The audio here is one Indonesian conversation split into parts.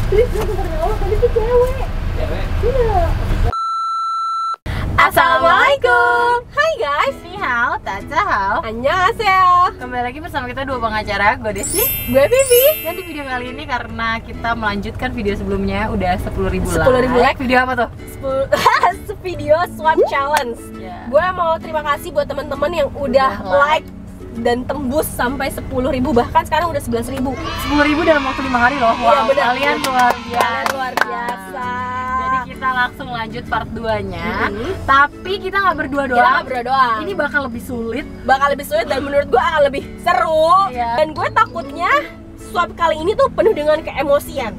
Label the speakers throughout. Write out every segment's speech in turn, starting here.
Speaker 1: please demi Allah, tadi tuh cewek. Iya. Assalamualaikum. Hai guys, ni hao, tadahao. Annyeonghaseyo. Kembali lagi bersama kita dua pengacara, gue Desi, gue Vivi. Dan di video kali ini karena kita melanjutkan video sebelumnya udah 10.000 like. Video apa tuh? Video swap challenge. Gue mau terima kasih buat teman-teman yang udah like dan tembus sampai 10.000, bahkan sekarang udah 11.000. 10.000 dalam waktu 5 hari loh. Wow, ya, kalian luar biasa. Jadi kita langsung lanjut part 2-nya. Tapi kita nggak berdua doang. Ini bakal lebih sulit. Dan menurut gue akan lebih seru. Dan gue takutnya swap kali ini tuh penuh dengan keemosian.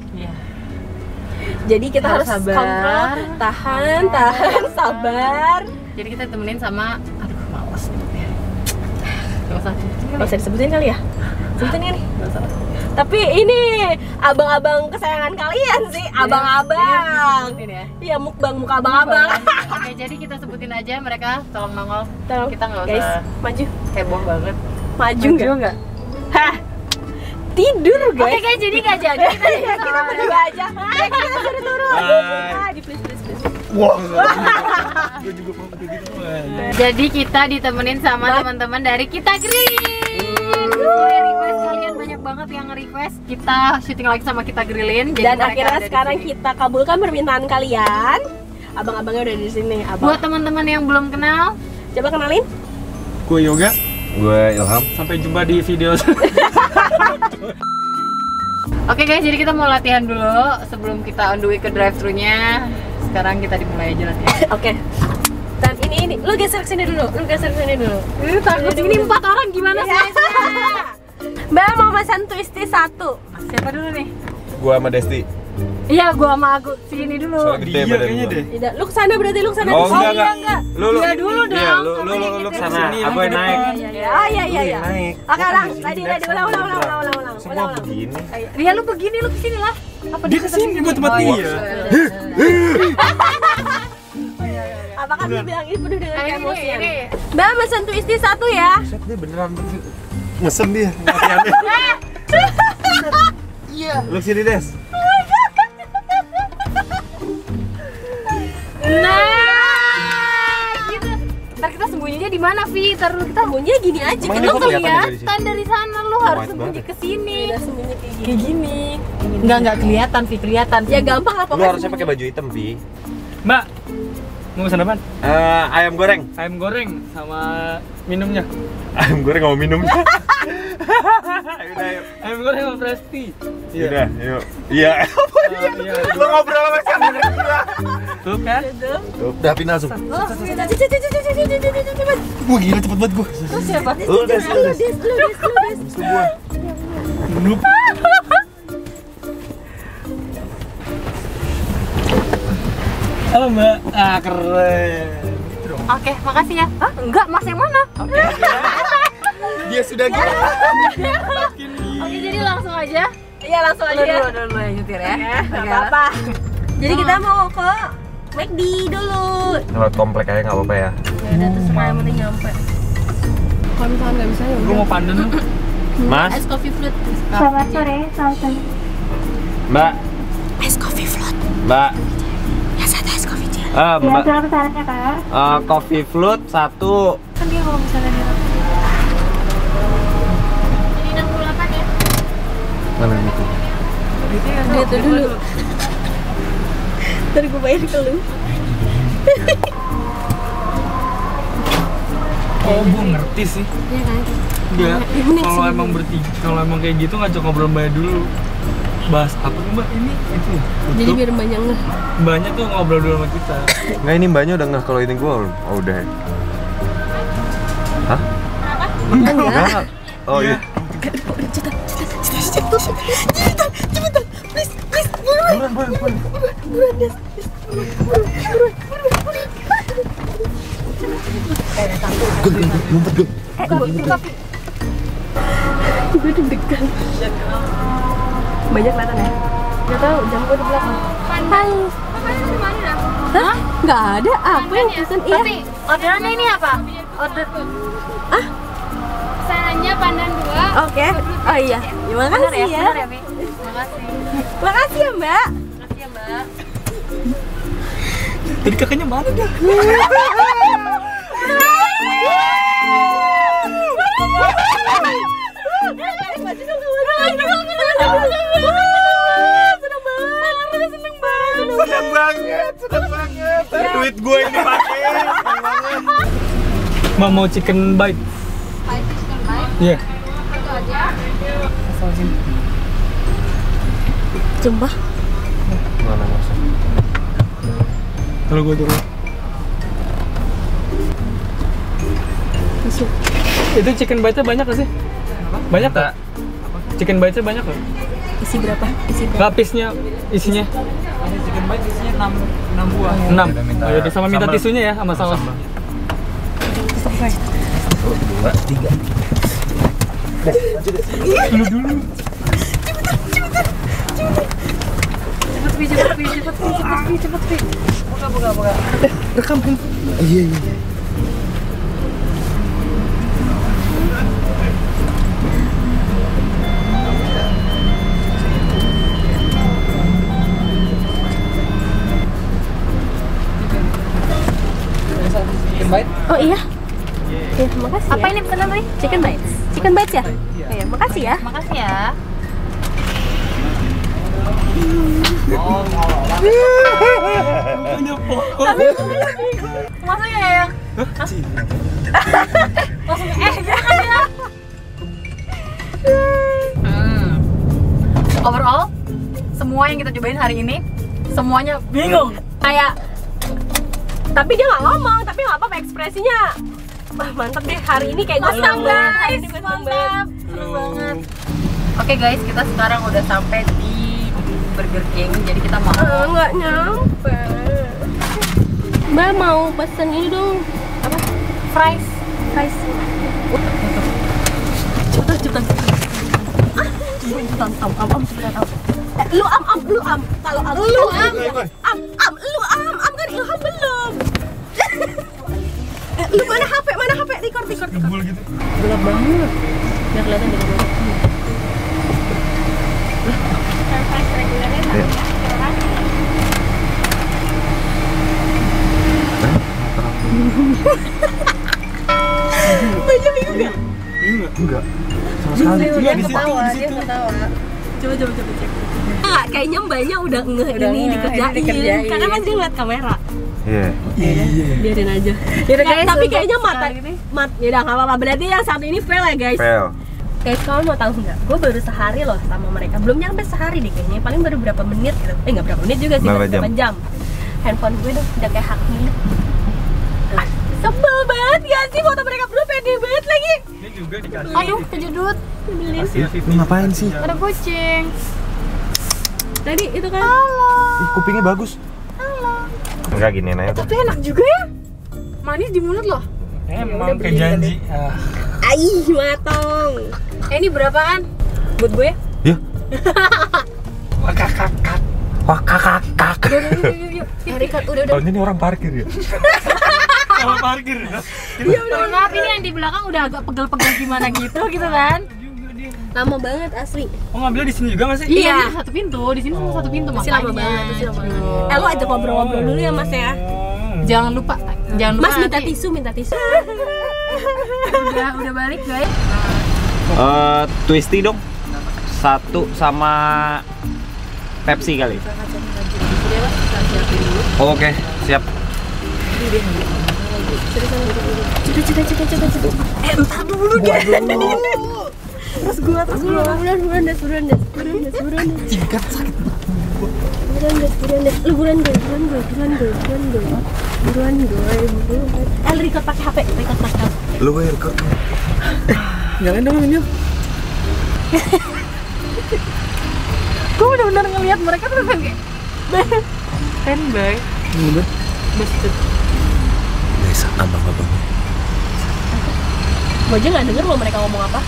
Speaker 1: Jadi kita harus kontrol, tahan, sabar. Jadi kita temenin sama, aduh males ya. Gak usah disebutin kali ya? Sebutin kan nih? Gak usah. Tapi ini abang-abang kesayangan kalian sih, abang-abang. Iya, mukbang muka abang-abang. Oke, jadi kita sebutin aja, mereka tolong nongol. Kita nggak usah guys, maju. Heboh banget. Maju nggak? Hah? Tidur guys. Oke guys, jadi nggak jadi. Kita berdua aja. Kita suruh turun. Please. Wah. Gue juga mau begitu. Jadi kita ditemenin sama teman-teman dari Kita Grillin. Request kalian banyak banget yang request kita syuting lagi sama Kita Grillin. Dan akhirnya sekarang kita kabulkan permintaan kalian. Abang-abangnya udah di sini. Buat teman-teman yang belum kenal, coba kenalin.
Speaker 2: Gue Yoga.
Speaker 3: Gue Ilham.
Speaker 2: Sampai jumpa di video.
Speaker 1: Oke guys, jadi kita mau latihan dulu sebelum kita on the way ke drive-thru-nya. Sekarang kita dimulai aja latihan. Oke. Dan ini, lu geser ke sini dulu. Takut ini 4 orang gimana sih? Mbak mau pesan twisty 1. Siapa dulu nih?
Speaker 3: Gua sama Desti.
Speaker 1: Iya, gua sama Agus sini dulu.
Speaker 3: Soalnya gede badan gua.
Speaker 1: Tidak, lu kesana berarti lu kesana.
Speaker 3: Oh enggak. Lu
Speaker 1: dulu dong.
Speaker 3: Iya, lu kesana. Aku yang naik.
Speaker 1: Iya. Oke, ulang. Tadi ulang.
Speaker 3: Semua begini.
Speaker 1: Iya, lu begini, lu kesini lah. Apa
Speaker 2: Dia kesini buat tempat dia.
Speaker 1: Apakah dia bilang ini penuh dengan emosian? Mbak, pesan twisty 1 ya.
Speaker 3: Dia beneran ngesen dia latihannya. Iya. Lu sini, Des.
Speaker 1: Nah, gitu. Ntar kita sembunyinya di mana, Vi? Ntar kita sembunyinya gini aja. Kan lu kelihatan dari sana, lu harus sembunyi ke sini. Sembunyi kayak gini. Enggak kelihatan, Vi, kelihatan. Ya gampang lah pokoknya.
Speaker 3: Lu harusnya pakai baju hitam, Vi.
Speaker 2: Mbak, mau pesan apaan?
Speaker 3: Ayam goreng.
Speaker 2: Ayam goreng sama minumnya.
Speaker 3: Ayam goreng mau minumnya. Ayo.
Speaker 2: Ayam goreng sama fresh tea.
Speaker 3: Iya. Yuk. Iya. Lu ngobrol sama siapa?
Speaker 2: Tuh kan?
Speaker 3: Udah pindah langsung. Wah gila cepet banget gua.
Speaker 1: Lu siapa?
Speaker 3: Lu Des. Gua.
Speaker 2: Noob. Halo Mbak. Keren.
Speaker 1: Oke, makasih ya. Hah? Enggak, Mas yang mana? Oke.
Speaker 3: Dia sudah gila.
Speaker 1: Oke, jadi langsung aja. Iya, langsung aja. Dulu yang nyetir ya. Enggak apa-apa. Jadi kita mau ke McD dulu.
Speaker 3: Lewat komplek aja enggak apa-apa ya.
Speaker 1: Ya udah terserah, yang penting nyampe. Kalau misalnya nggak bisa ya.
Speaker 2: Gue mau pandan lu.
Speaker 3: Mas.
Speaker 1: Es coffee float.
Speaker 4: Selamat sore,
Speaker 3: Mbak.
Speaker 1: Es coffee float.
Speaker 3: Mbak.
Speaker 1: Ya, satu es coffee gel.
Speaker 3: Mbak.
Speaker 4: ya, pesanannya Kak.
Speaker 3: Coffee float 1.
Speaker 1: Kan dia kalau misalnya dia. Jadi 68 ya.
Speaker 3: Mana itu?
Speaker 1: Dia tuh dulu. Ntar gue bayar ke lu.
Speaker 2: Oh, gue ngerti sih.
Speaker 1: Iya kan?
Speaker 2: Enggak. Kalau emang bertiga, kalau emang kayak gitu ngajak ngobrol Mbak dulu. Bahas apa Mbak ini itu.
Speaker 1: Jadi biar banyak ngeh.
Speaker 2: Mbaknya tuh ngobrol dulu sama kita.
Speaker 3: Nggak, ini mbaknya udah nggak kalau ini gua udah. Hah?
Speaker 1: Enggak.
Speaker 3: Oh iya.
Speaker 1: Cepetan. Please, buruan. Buruan, Des. Buruan. Gue deg-degan. Banyak kelihatan ya? Gak tau, jam gue di belakang. Hai. Pandan di mana? Hah? Gak ada. Apa yang pesen? Iya.
Speaker 4: Tapi orderannya ini apa? Order.
Speaker 1: Ah?
Speaker 4: Pesanannya pandan 2.
Speaker 1: Oke. Oh iya. Terima kasih ya.
Speaker 4: Bener ya, Bi?
Speaker 1: Makasih ya Mbak.
Speaker 2: Jadi kakaknya mana dah?
Speaker 3: Seneng banget. Duit gue ini pakai.
Speaker 2: Mau chicken bite. Iya.
Speaker 1: Sumpah.
Speaker 3: Mana masuk?
Speaker 2: Kalau gue turun. Itu chicken bite-nya banyak gak sih? Banyak gak? Chicken bite-nya banyak gak?
Speaker 1: Isi berapa?
Speaker 2: Lapisnya, isinya?
Speaker 5: Chicken bite isinya 6 buah.
Speaker 2: 6. Oh yaudah, sama minta tisunya ya, sama saus.
Speaker 3: 2, 3.
Speaker 2: Lu dulu.
Speaker 1: Cepet Pi. Buka.
Speaker 2: Rekam handphone.
Speaker 3: Iya.
Speaker 5: Chicken bite?
Speaker 1: Oh iya. Ya, makasih. Apa ini pesanan tadi? Chicken bites. Chicken bites ya? Iya, makasih ya. Makasih ya. Maksudnya yang maksudnya jangan ya. Overall, semua yang kita cobain hari ini semuanya bingung. Kayak tapi dia nggak ngomong, tapi nggak apa-apa ekspresinya. Wah mantep deh hari ini kayak gue senang guys, mantap, seru banget. Oke guys, kita sekarang udah sampai di Burger King, jadi kita mau nggak nyampe. Mbak mau pesen ini dong, apa? Fries. Cepetan. Lu am. Kalau lu am kan Ilham belum. Lu mana HP? Record.
Speaker 2: Jebul gitu.
Speaker 1: Gelap banget. Biar kelihatan gelap banget.
Speaker 3: Enggak. Sama sekali.
Speaker 1: Dia ketawa. Coba cek. Kayaknya mbaknya udah ini dikerjain. Karena kan dia ngeliat kamera.
Speaker 3: Iya.
Speaker 1: Biarin aja. Guys, tapi kayaknya ya udah nggak apa-apa. Berarti yang satu ini fail ya guys.
Speaker 3: Fail.
Speaker 1: Guys, kamu mau tahu nggak? Gue baru sehari loh sama mereka. Belum nyampe sehari deh kayaknya. Paling baru berapa menit gitu. Nggak berapa menit juga sih. Berapa jam. Handphone gue udah kayak hak milik. Sebel banget gak sih foto mereka berdua pede banget lagi.
Speaker 2: Ini juga dikasih.
Speaker 1: Aduh, kejedut. Nyebelin.
Speaker 3: Lu ngapain sih?
Speaker 1: Ada kucing. Tadi itu kan. Halo.
Speaker 3: Ih, kupingnya bagus.
Speaker 1: Halo.
Speaker 3: Enggak gini aja.
Speaker 1: Tapi enak juga ya. Manis di mulut loh.
Speaker 2: Emang kayak janji.
Speaker 1: Aih, matong. Ini berapaan? Buat gue?
Speaker 3: Ya.
Speaker 2: Kakak.
Speaker 1: Yuk. Record udah.
Speaker 3: Oh, ini orang parkir ya?
Speaker 2: Kalau parkir.
Speaker 1: Ya udah. Maaf ini yang di belakang udah agak pegel-pegel gimana gitu kan. Lama banget asli.
Speaker 2: Oh, ngambilnya di sini juga nggak sih?
Speaker 1: Iya, satu pintu. Di sini cuma satu pintu makanya. Lama banget. Lu ajak ngobrol-ngobrol dulu ya, Mas ya. Jangan lupa. Mas minta tisu. Udah balik, guys.
Speaker 6: Twisty dong. 1 sama Pepsi kali. Oh, oke, siap.
Speaker 1: Entar dulu dia. Terus gua buruan des.
Speaker 3: Singkat sakit.
Speaker 1: Lu buruan gue. Record pakai HP.
Speaker 3: Lu record.
Speaker 2: Nyalain dong ini.
Speaker 1: Gue bener-bener ngeliat mereka tuh kayak standby. Bestet.
Speaker 3: Biasa abang-abangnya.
Speaker 1: Gue aja nggak denger loh mereka ngomong apa.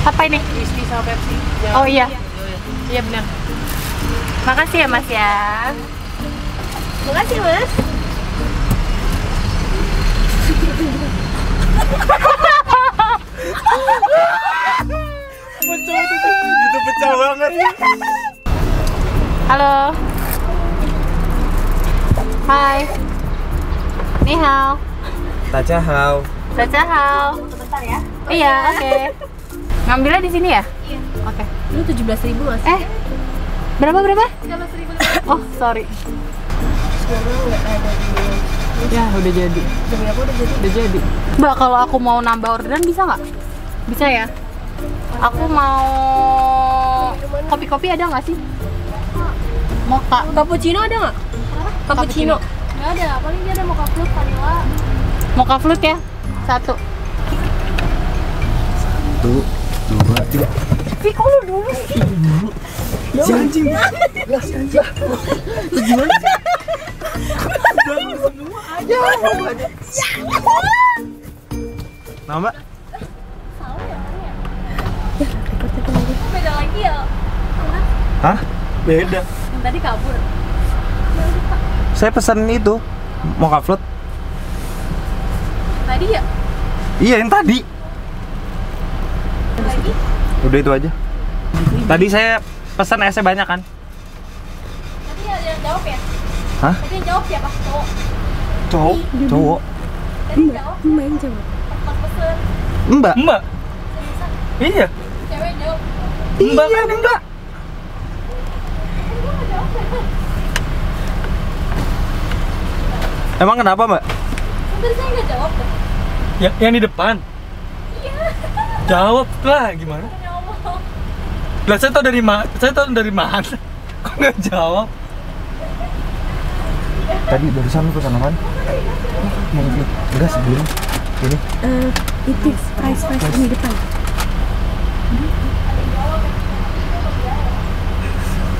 Speaker 1: Apa ini?
Speaker 5: Twisty sama Pepsi.
Speaker 1: Oh iya. Iya benar. Makasih ya Mas ya. Makasih Mas.
Speaker 3: Itu pecah banget.
Speaker 1: Halo. Hai. Ni hao.
Speaker 6: Taca hao.
Speaker 1: Daca hao.
Speaker 4: Sebentar ya.
Speaker 1: Iya, oke. Ngambilnya di sini ya? Iya. Oke.
Speaker 4: Ini 17.000 Mas.
Speaker 1: Berapa?
Speaker 4: 13.000.
Speaker 1: Oh, sorry. Ya, udah jadi. Udah jadi. Mbak, kalau aku mau nambah orderan bisa nggak? Bisa ya? Aku mau kopi-kopi ada nggak sih? Mocha.
Speaker 4: Cappuccino ada nggak? Cappuccino.
Speaker 1: Nggak ada, paling dia ada mocha float vanilla. Mocha float ya? 1.
Speaker 6: 1, 2, 3.
Speaker 1: Vi, kok lu dulu sih?
Speaker 6: Si anjing. Nama?
Speaker 4: Beda lagi ya.
Speaker 6: Hah?
Speaker 3: Beda.
Speaker 4: Yang tadi kabur.
Speaker 6: Saya pesan itu mocha float.
Speaker 4: Tadi ya?
Speaker 6: Iya, yang tadi.
Speaker 4: Lagi?
Speaker 6: Udah itu aja. Tadi saya pesan esnya banyak kan?
Speaker 4: Tadi ada yang jawab ya?
Speaker 6: Hah?
Speaker 4: Tadi yang jawab siapa? Cowok.
Speaker 6: Cowok.
Speaker 4: Tadi yang jawab. Main jawab. Pas pesen.
Speaker 6: Mbak.
Speaker 2: Mbak. Iya.
Speaker 4: Cewek yang jawab.
Speaker 2: Mbak kan enggak.
Speaker 6: Emang kenapa, Mbak?
Speaker 4: Tadi saya nggak jawab tuh.
Speaker 2: Yang di depan.
Speaker 4: Iya.
Speaker 2: Jawab lah gimana?
Speaker 4: Ngomong.
Speaker 2: Lah saya tahu dari mana? Saya tahu dari mana? Kok nggak jawab?
Speaker 6: Tadi barusan lu pesan apaan? Enggak sebelum ini.
Speaker 4: Itu price di depan.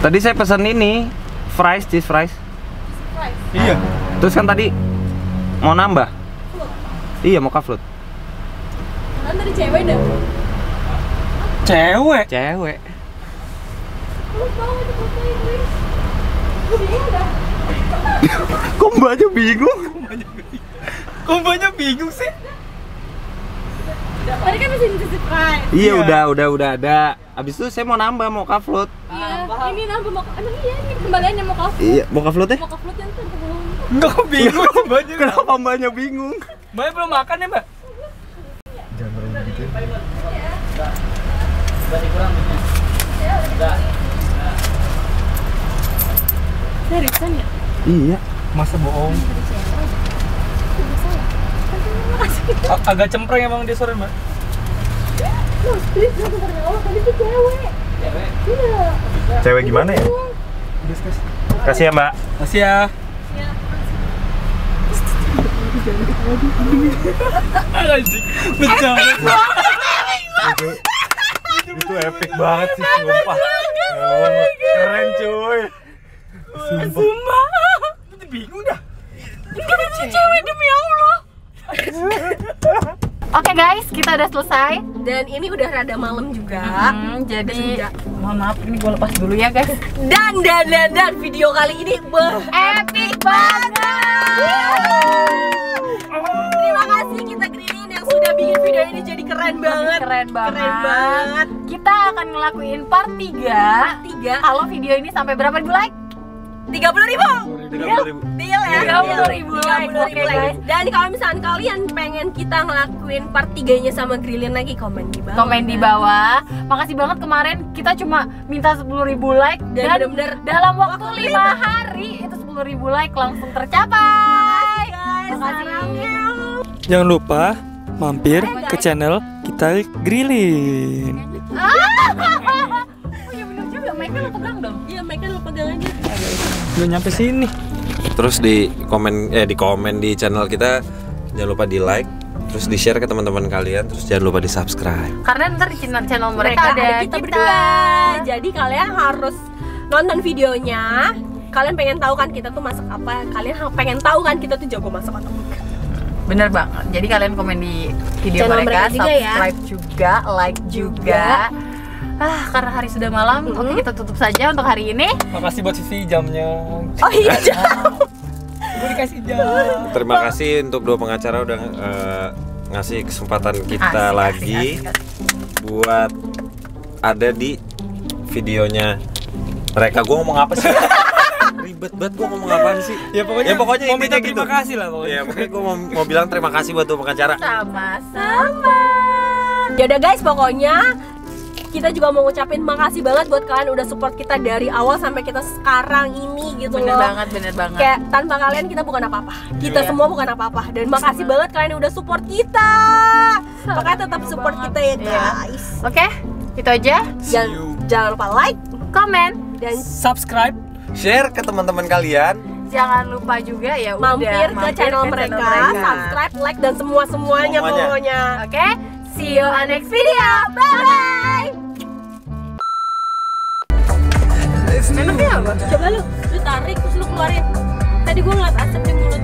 Speaker 6: Tadi saya pesan ini cheese fries.
Speaker 2: Iya.
Speaker 6: Terus kan tadi mau nambah. Iya, mocha float.
Speaker 4: Kan tadi cewek dah.
Speaker 2: Cewek.
Speaker 6: Cewek.
Speaker 4: Lu tahu itu foto ini. Iya dah.
Speaker 6: Kok mbaknya bingung?
Speaker 2: Kok mbaknya bingung sih?
Speaker 4: Tadi kan masih surprise.
Speaker 6: Iya,
Speaker 2: Iya.
Speaker 6: udah ada. Abis itu saya mau nambah mocha float.
Speaker 4: Iya, ini nambah mau. Emang iya ini kembaliannya mau kafe.
Speaker 6: Iya, mocha float ya?
Speaker 4: Mau kafe yang tuh belum.
Speaker 2: Enggak, kok bingung sih mbaknya.
Speaker 6: Kenapa mbaknya bingung?
Speaker 2: Mbaknya belum makan ya, Mbak?
Speaker 6: Jangan berani gitu.
Speaker 4: Seriusan ya?
Speaker 6: Iya.
Speaker 2: Masa bohong? Agak cempreng emang dia sore, Mbak.
Speaker 4: Mas, please jangan karena Allah tadi tuh cewek. Iya.
Speaker 6: Cewek gimana ya? Kasih ya, Mbak.
Speaker 2: Makasih ya. Anjing, pecah.
Speaker 3: Itu epic banget sih, sumpah. Keren cuy.
Speaker 2: Sumpah. Bingung dah. Enggak itu cewek demi Allah.
Speaker 1: Oke guys, kita udah selesai.
Speaker 4: Dan ini udah rada malam juga.
Speaker 1: Jadi mohon maaf ini gue lepas dulu ya guys.
Speaker 4: Dan video kali ini
Speaker 1: Epic banget.
Speaker 4: terima kasih kita Green yang sudah bikin video ini jadi keren banget.
Speaker 1: Keren banget.
Speaker 4: Keren banget.
Speaker 1: Kita akan ngelakuin part 3 kalau video ini sampai berapa ribu like?
Speaker 4: 30.000.
Speaker 3: 30.000.
Speaker 4: Deal ya.
Speaker 1: 30.000 like. Oke, guys.
Speaker 4: Dan kalau misalkan kalian pengen kita ngelakuin part 3-nya sama Grillin lagi, komen di bawah.
Speaker 1: Komen di bawah. Makasih banget kemarin kita cuma minta 10.000 like
Speaker 4: Dan
Speaker 1: dan
Speaker 4: bener-bener
Speaker 1: dalam waktu 5 hari itu 10.000 like langsung tercapai. Makasih.
Speaker 2: Jangan lupa mampir ke channel kita Grillin.
Speaker 1: Oh iya bener juga, mic-nya lo pegang dong.
Speaker 4: Iya, mereka lu pegang aja.
Speaker 2: Udah nyampe sini.
Speaker 7: Terus di komen di channel kita, jangan lupa di like, terus di share ke teman-teman kalian, terus jangan lupa di subscribe.
Speaker 1: Karena ntar di channel mereka ada
Speaker 4: kita berdua. Jadi kalian harus nonton videonya. Kalian pengen tahu kan kita tuh masak apa? Kalian pengen tahu kan kita tuh jago masak atau enggak?
Speaker 1: Bener banget. Jadi kalian komen di video
Speaker 4: Channel
Speaker 1: mereka,
Speaker 4: mereka juga ya.
Speaker 1: subscribe juga, like juga. Karena hari sudah malam, oke kita tutup saja untuk hari ini.
Speaker 2: Makasih buat Vivi jamnya.
Speaker 4: Oh iya.
Speaker 2: Gue dikasih jam.
Speaker 7: Terima kasih untuk dua pengacara udah ngasih kesempatan kita lagi buat ada di videonya mereka. Gue ngomong apa sih? Ribet banget gue ngomong apaan sih?
Speaker 2: Ya pokoknya mau minta
Speaker 7: intinya
Speaker 2: terima kasih lah pokoknya.
Speaker 7: Ya pokoknya gue mau bilang terima kasih buat dua pengacara.
Speaker 1: Sama-sama.
Speaker 4: Yaudah guys, pokoknya kita juga mau ngucapin makasih banget buat kalian udah support kita dari awal sampai kita sekarang ini gitu
Speaker 1: Bener
Speaker 4: loh.
Speaker 1: banget.
Speaker 4: Kayak tanpa kalian kita bukan apa-apa. Kita
Speaker 1: Iya.
Speaker 4: semua bukan apa-apa. Dan makasih banget kalian udah support kita. Makanya tetap support kita ya guys.
Speaker 1: Oke, itu aja.
Speaker 4: Jangan lupa like,
Speaker 1: Komen.
Speaker 4: dan
Speaker 2: Subscribe.
Speaker 7: Share ke teman-teman kalian.
Speaker 1: Jangan lupa juga ya udah
Speaker 4: mampir ke channel mereka, subscribe, like, dan semuanya pokoknya.
Speaker 1: Oke, see you on next video. Bye. Enaknya apa?
Speaker 4: Coba lu tarik terus lu keluarin. Tadi gua ngeliat asap di mulut